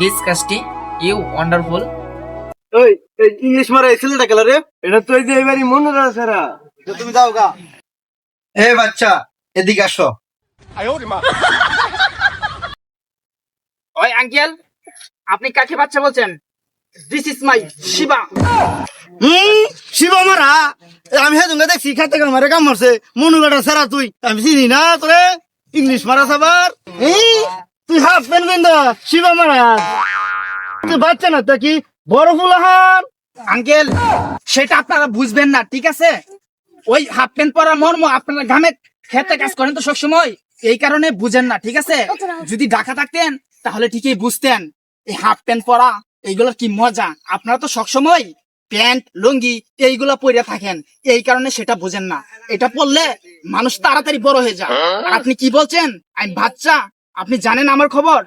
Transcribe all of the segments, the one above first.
Disgusting, you wonderful. ওই এই English মারা এই ছেলেটা গেল রে, এটা তুই যে এবারই মনে রাখছ রা। তুমি যাও গা। এ বাচ্চা এদিকে আসো। ওই আঙ্কেল, আপনি কাকে বাচ্চা বলছেন? This is my Shiva. Shiva মারা আমি হ্যাঁ তুমি দেখছি খেতে মারে কাম মারছে মনু বেটা সারা তুই আমি চিনি না তোরে ইংলিশ মারা সাবার তুই হাফ প্যান্ট বেন্দা শিবা মারা তুই বাচ্চা না তা কি বড় ফুলাহান। আঙ্কেল, সেটা আপনারা বুঝবেন না, ঠিক আছে? ওই হাফ প্যান্ট পরা মর্ম আপনারা ঘামে খেতে কাজ করেন তো সবসময়, এই কারণে বুঝেন না, ঠিক আছে? যদি ঢাকা থাকতেন তাহলে ঠিকই বুঝতেন এই হাফ প্যান্ট পরা এইগুলো কি মজা। আপনারা তো সবসময় প্যান্ট লুঙ্গি এইগুলা পরে থাকেন, এই কারণে সেটা বুঝেন না। এটা পরলে মানুষ তাড়াতাড়ি বড় হয়ে যায়। আর আপনি কি বলছেন আমি বাচ্চা? আপনি জানেন আমার খবর?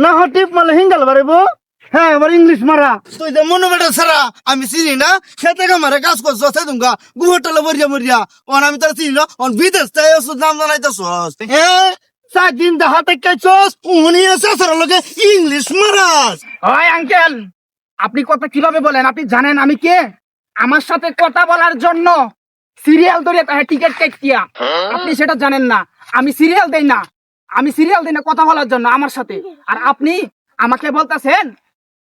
না হটিপ মানে হিঙ্গাল বাড়িবো। হ্যাঁ এবার ইংলিশ মারা তুই যে মনু বেটা সারা আমি চিনি না খেতে মারে কাজ করছো তুমকা গুহরটালে মরিয়া মরিয়া অন আমি তার চিনি না অন বিদেশ তাই ওষুধ নাম জানাইতেছ। চার দিন হাতে খাইছস উনি আছে সারা লোকে ইংলিশ মারাস। ওই আঙ্কেল, আপনি কথা কিভাবে বলেন? আপনি জানেন আমি কে? আমার সাথে কথা বলার জন্য সিরিয়াল ধরে টিকিট কেটিয়া, আপনি সেটা জানেন না। আমি সিরিয়াল দেই না, আমি সিরিয়াল দেই না কথা বলার জন্য আমার সাথে। আর আপনি আমাকে বলতেছেন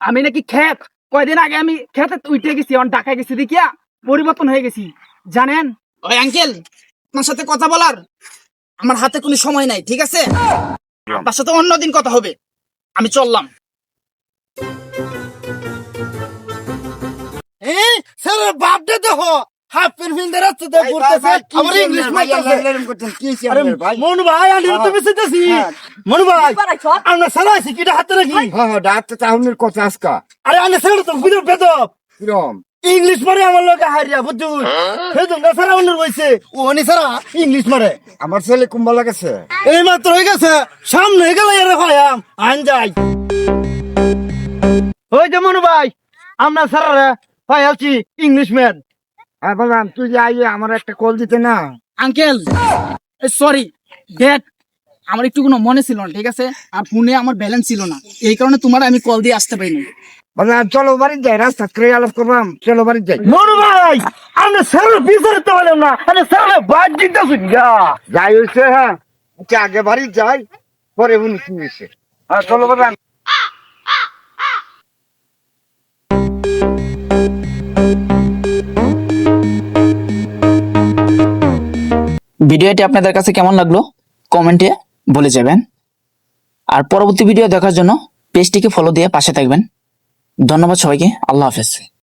আমি নাকি ক্ষেত। কয়দিন আগে আমি ক্ষেতে উঠে গেছি, অন ঢাকায় গেছি দেখিয়া পরিবর্তন হয়ে গেছি, জানেন? ওই আঙ্কেল, আপনার সাথে কথা বলার আমার হাতে কোনো সময় নাই, ঠিক আছে? আপনার সাথে অন্যদিন কথা হবে, আমি চললাম। স্যার বাপটা দেখো হাফ প্যান্ট ফিন রাস্তা দিয়ে ঘুরতেছে আমার ইংলিশ মারতেছে। আরে মনু ভাই আমি তো বেঁচেছি মনু ভাই আমরা সারা আছি কিটা হাতে রাখি। হ্যাঁ হ্যাঁ ডাক্তার তাহলে কথা আজকা আরে আমি সারা তো বিদর বেদব কিরম ইংলিশ মারে আমার লোকে হারিয়া বুঝছো সেজন্য না সারা অন্য রইছে ও অনি সারা ইংলিশ মারে। আমার ছেলে কুম্বা লাগেছে এই মাত্র হয়ে গেছে সামনে হয়ে গেল এর ভাইয়াম আন যাই। ওই যে মনু ভাই আমরা সারা ভাই আছি ইংলিশ ম্যান। হ্যাঁ বললাম তুই যে আইয়ে আমার একটা কল দিতে না। আঙ্কেল সরি ড্যাড, আমার একটু কোনো মনে ছিল না, ঠিক আছে? আর ফোনে আমার ব্যালেন্স ছিল না, এই কারণে তোমার আমি কল দিয়ে আসতে পারিনি। বললাম চলো বাড়ি যাই রাস্তা করে আলাপ করলাম চলো বাড়ি যাই। মনু ভাই আমরা সারা বিচারে তো হলাম না আরে সারা বাদ দিতেছি গা যাই হয়েছে হ্যাঁ আচ্ছা আগে বাড়ি যাই পরে উনি কি হয়েছে। হ্যাঁ চলো বললাম। ভিডিওটি আপনাদের কাছে কেমন লাগলো কমেন্টে বলে যাবেন। আর পরবর্তী ভিডিও দেখার জন্য পেজটিকে ফলো দিয়ে পাশে থাকবেন। ধন্যবাদ সবাইকে, আল্লাহ হাফেজ।